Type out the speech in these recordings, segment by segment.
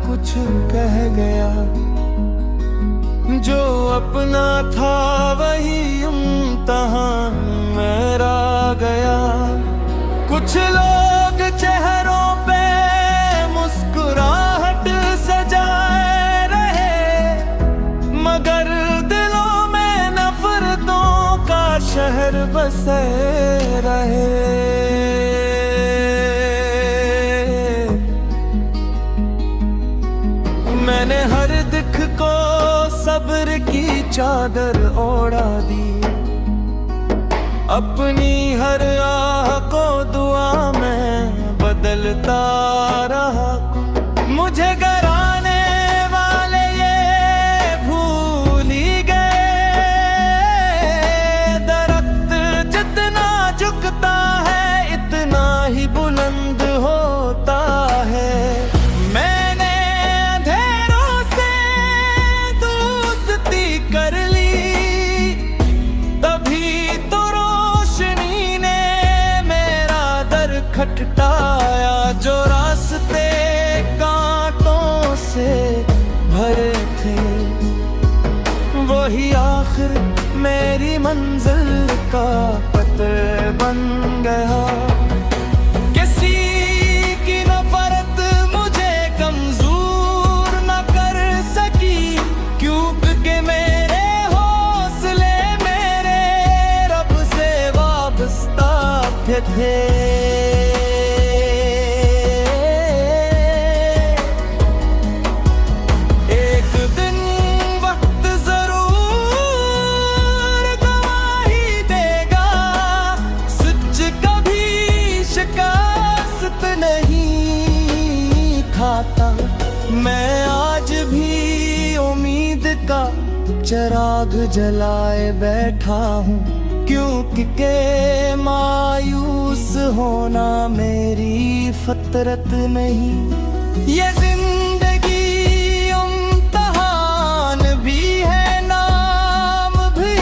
कुछ कह गया। जो अपना था वही इम्तिहान मेरा गया। कुछ लोग चेहरों पे मुस्कुराहट सजाए रहे, मगर दिलों में नफरतों का शहर बसे रहे। मैंने हर दुख को सब्र की चादर ओढ़ा दी, अपनी हर आह को दुआ में बदलता रहा। मुझे डराने वाले ये भूल ही गए, दरख्त जितना झुकता है इतना ही बुलंद होता है। कर ली तभी तो रोशनी ने मेरा दर खटखटाया। जो रास्ते कांटों से भरे थे वही आखिर मेरी मंजिल का पते बन गया। किसी की नफरत मुझे कमजोर न कर सकी, क्योंकि मैं थे। एक दिन वक्त जरूर गवाही देगा, सच कभी शिकस्त नहीं खाता। मैं आज भी उम्मीद का चिराग जलाए बैठा हूँ, क्योंकि के मायूस होना मेरी फितरत नहीं। ये जिंदगी इम्तिहान भी है, नाम भी।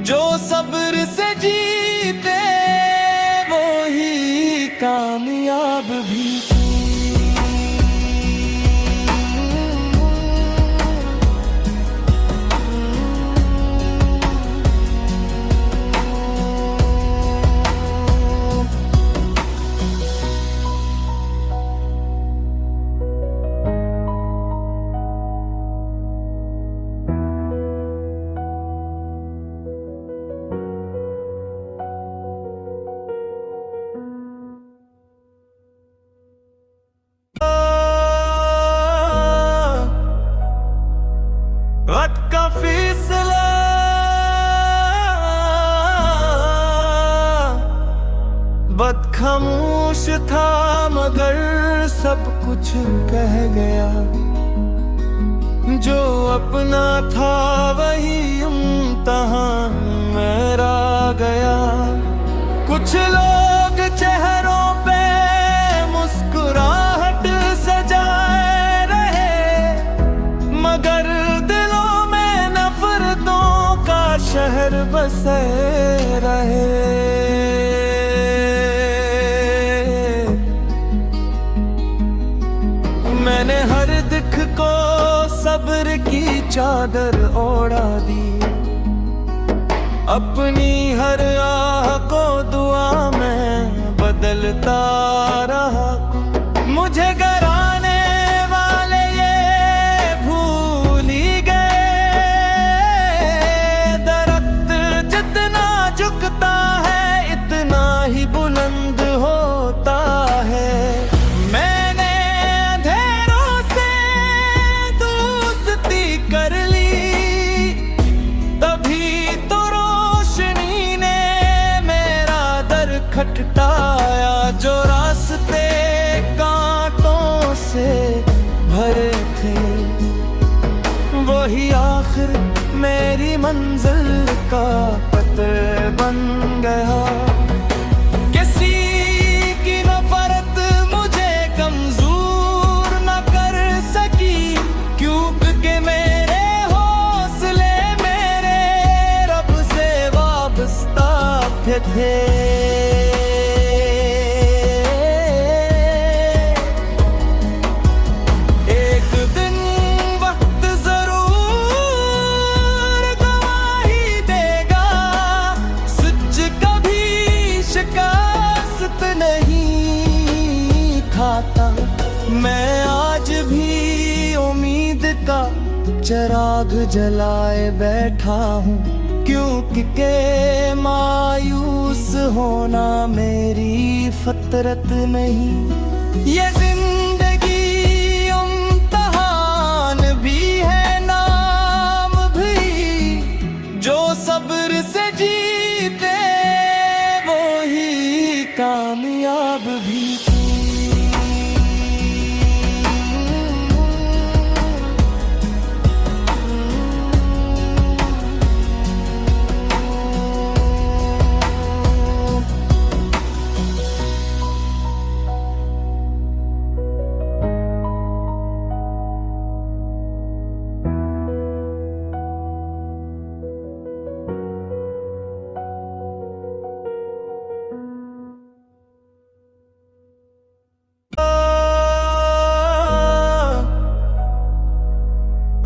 जो सब्र से जीते वो ही कामयाब भी। वक्त का फैसला बदखामोश था, मगर सब कुछ कह गया। जो अपना था वही इम्तिहान मेरा गया। कुछ लोग चेहरों पे मुस्कुराहट सजाए रहे, मगर शहर बसे रहे। मैंने हर दुख को सब्र की चादर ओढ़ा दी, अपनी हर आह को दुआ में बदलता रहा। मुझे डराने वाले ये भूल ही गए, दरख्त जितना झुकता है इतना ही बुलंद होता है। मैंने अंधेरों से दोस्ती कर ली, तभी तो रोशनी ने मेरा दर खटखटाया। जो रास्ते कांटों से भरे थे वही आखिर मेरी मंजिल का पते बन गया। किसी की नफरत मुझे कमजोर न कर सकी, क्योंकि मेरे हौसले मेरे रब से वाबस्ता थे। का चिराग जलाए बैठा हूँ, क्योंकि के मायूस होना मेरी फितरत नहीं। ये जिंदगी इम्तिहान भी है, नाम भी, जो सब्र से जीते वो ही कामयाब भी।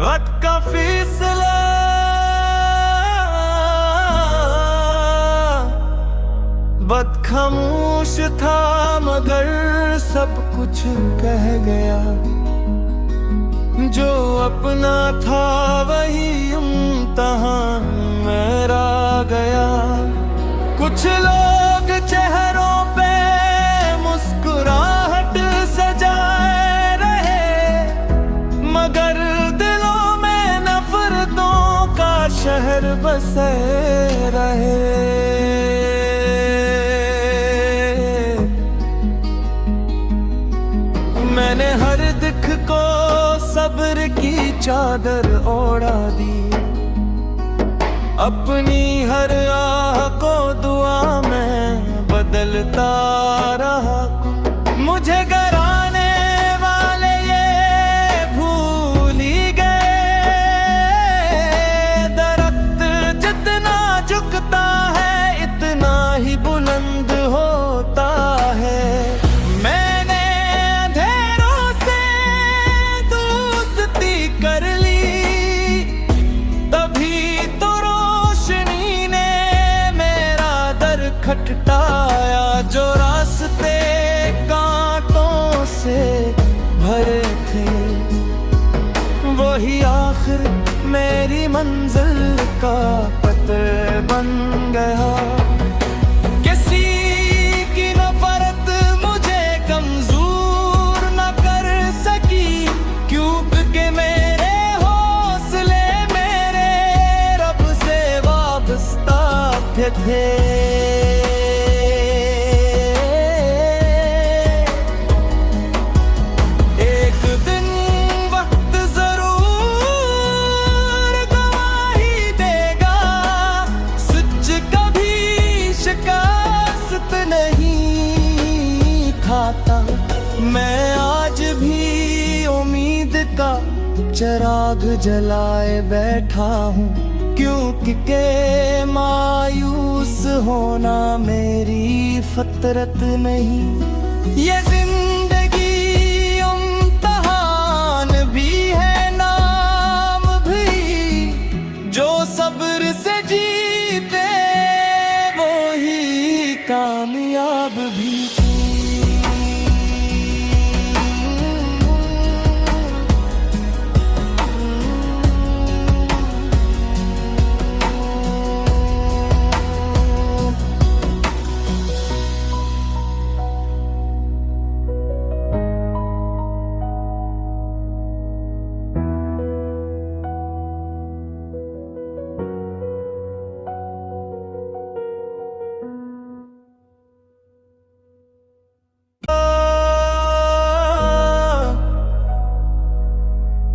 वक्त का फैसला बदखामोश था, मगर सब कुछ कह गया। जो अपना था वही इम्तिहान मेरा गया। कुछ लोग चेहरों पे मुस्कुराहट सजाए रहे, मगर शहर बसे रहे। मैंने हर दुख को सब्र की चादर ओढ़ा दी, अपनी हर आह को दुआ में बदलता रहा। मुझे गराने वाले ये भूल ही गए, झुकता है इतना ही बुलंद होता है। मैंने अंधेरों से दोस्ती कर ली, तभी तो रोशनी ने मेरा दर खटखटाया। जो रास्ते कांटों से भरे थे वही आखिर मेरी मंजिल का बन गया। किसी की नफरत मुझे कमजोर न कर सकी, क्योंकि मेरे हौसले मेरे रब से वाबस्ता थे। मैं आज भी उम्मीद का चिराग जलाए बैठा हूँ, क्योंकि के मायूस होना मेरी फितरत नहीं। ये जिंदगी इम्तिहान भी है, नाम भी, जो सब्र से जीते वो ही कामयाब भी।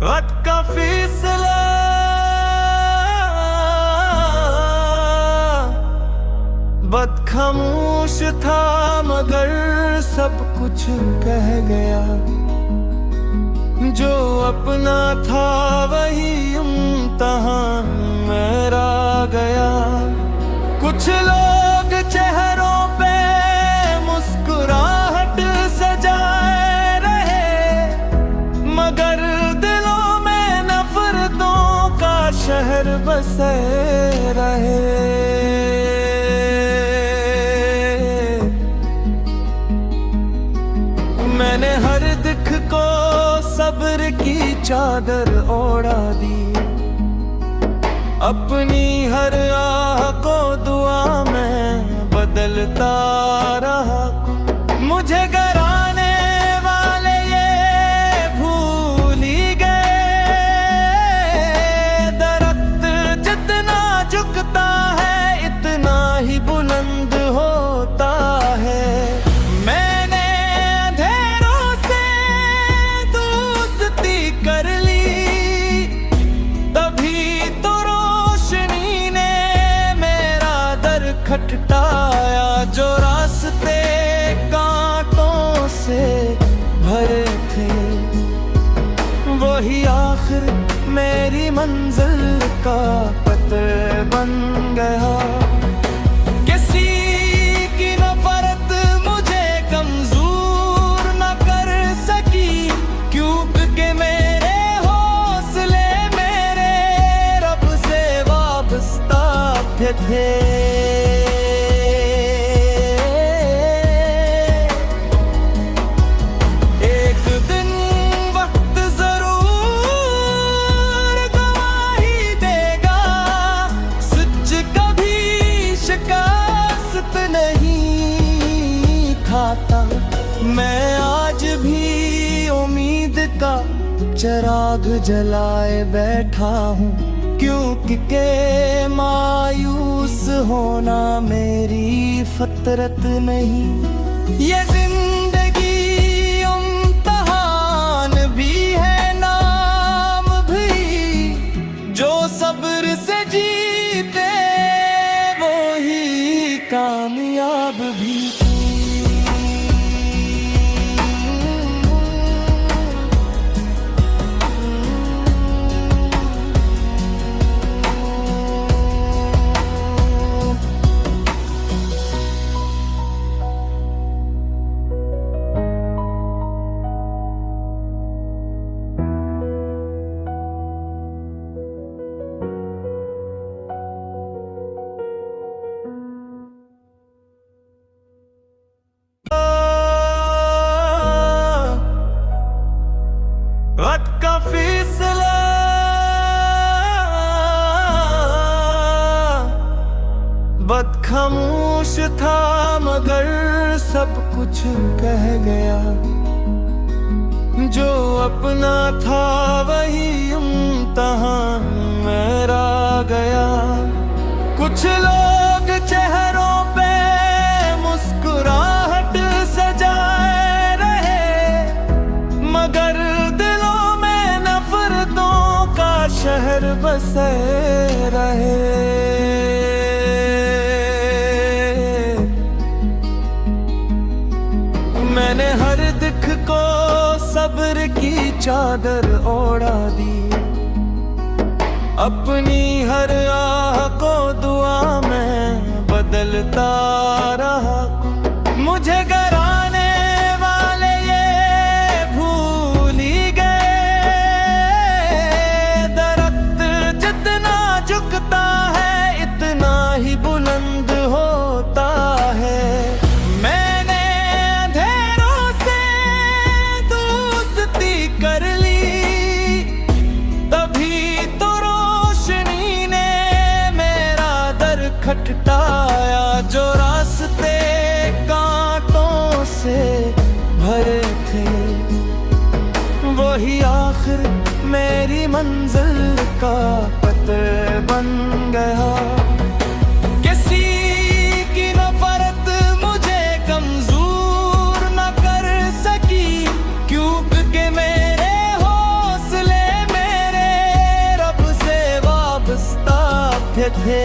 वक्त का फैसला बदखामोश था, मगर सब कुछ कह गया। जो अपना था वही इम्तिहान मेरा गया। कुछ लोग चेहरों पे मुस्कुराहट सजाए रहे, मगर शहर बसे रहे। मैंने हर दुख को सब्र सब्र की चादर ओढ़ा दी। अपनी हर आह को दुआ में बदलता रहा। मुझे गराने वाले ये भूल ही गए, दरख्त जितना झुकता है इतना ही बुलंद होता है। मैंने अंधेरों से दोस्ती कर ली, तभी तो रोशनी ने मेरा दर खटखटाया। जो रास्ते कांटों से भरे थे वही आखिर मेरी मंजिल का पत्र बन गया। किसी की नफरत मुझे कमजोर न कर सकी, क्योंकि मेरे हौसले मेरे रब से वाबस्ता थे। एक दिन वक्त जरूर गवाही देगा, सच कभी शिकस्त नहीं खाता। मैं आज भी उम्मीद का चिराग जलाए बैठा हूँ, क्योंकि के मायूस होना मेरी फितरत नहीं। ये जिंदगी इम्तिहान भी है, नाम भी। जो सब्र से जीते वो ही कामयाब भी। वक्त का फैसला बदखामोश था, मगर सब कुछ कह गया। जो अपना था वही इम्तिहान मेरा गया। कुछ लोग चेहरों पे मुस्कुराहट सजाए रहे, मगर दिलों में नफरतों का शहर बसे रहे। मैंने हर दुख को सब्र की चादर ओढ़ा दी। अपनी हर आह को दुआ में बदलता रहा। मुझे गराने वाले ये भूल ही गए, दरख्त जितना झुकता है इतना ही बुलंद होता है। मैंने अंधेरों से दोस्ती कर ली, तभी तो रोशनी ने मेरा दर खटखटाया। जो रास्ते कांटों से भरे थे वही आखिर मेरी मंजिल का पत्र बन गया। किसी की नफरत मुझे कमजोर न कर सकी, क्योंकि मेरे हौसले मेरे रब से वाबस्ता थे।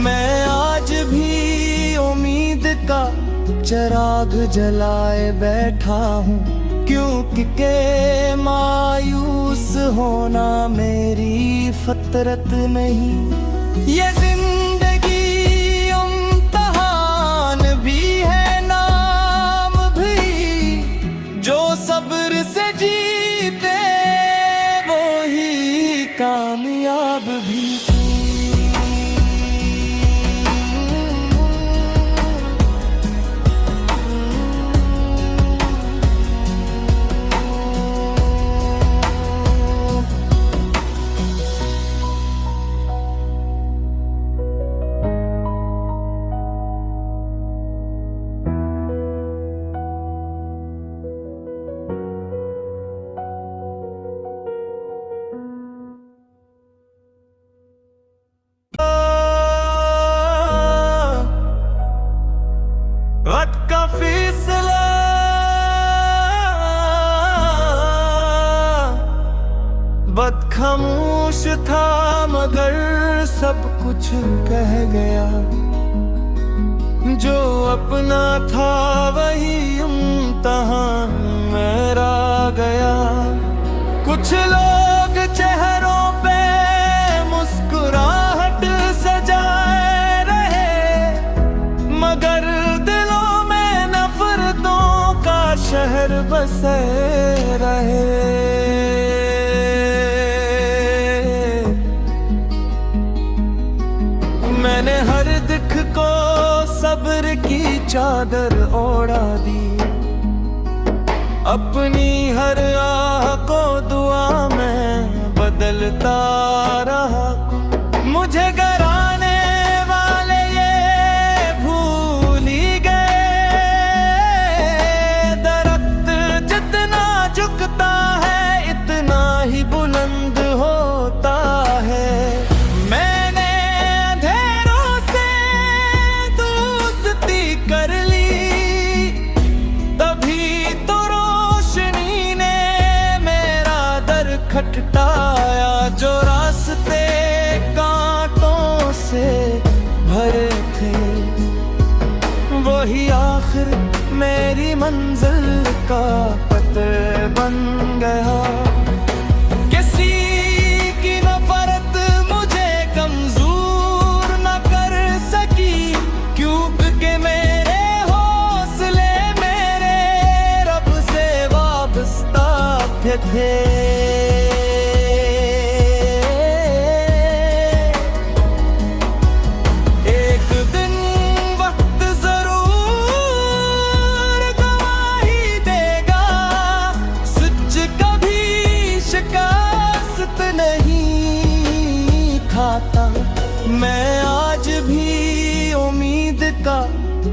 मैं आज भी उम्मीद का चिराग जलाए बैठा हूँ, क्योंकि के मायूस होना मेरी फितरत नहीं। ये जिंदगी इम्तिहान भी है, नाम खामोश था मगर सब कुछ कह गया। जो अपना था वही इम्तिहान मेरा गया। कुछ लोग चेहरों पे मुस्कुराहट सजाए रहे, मगर दिलों में नफरतों का शहर बसे रहे। मैंने हर दुख को सब्र की चादर ओढ़ा दी, अपनी हर आह को दुआ में बदलता रहा। मुझे डराने वाले ये भूल ही गए, दरख्त जितना झुकता है इतना ही बुलंद होता है। मैंने अंधेरों से दोस्ती कर ली, तभी तो रोशनी ने मेरा दर खटखटाया। जो रास्ते कांटों से भरे थे वही आखिर मेरी मंजिल का पते बन गया। किसी की नफरत मुझे कमजोर न कर सकी, क्योंकि मेरे हौसले मेरे रब से वाबस्ता थे। एक दिन वक्त जरूर गवाही देगा, सच कभी शिकस्त नहीं खाता। मैं आज भी उम्मीद का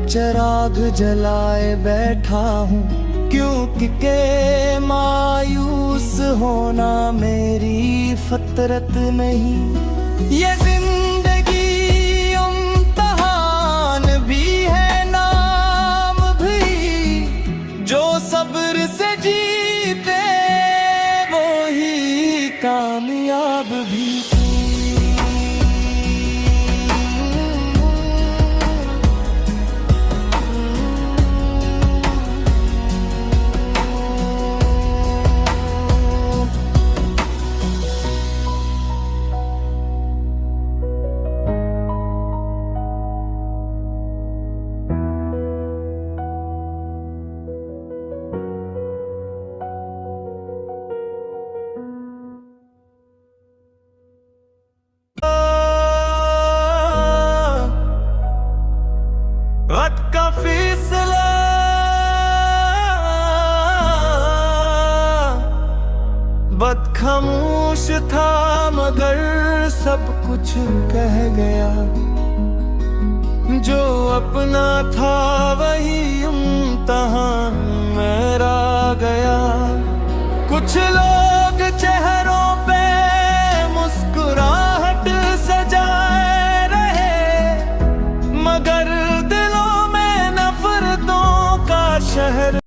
चिराग जलाए बैठा हूँ, क्योंकि के मायूस होना मेरी फितरत नहीं। ये जिंदगी इम्तिहान भी है, नाम भी। जो सब्र से जीते वो ही कामयाब भी। वक्त का फैसला बदखामोश था मगर सब कुछ कह गया। जो अपना था वही इम्तिहान मेरा गया। कुछ लोग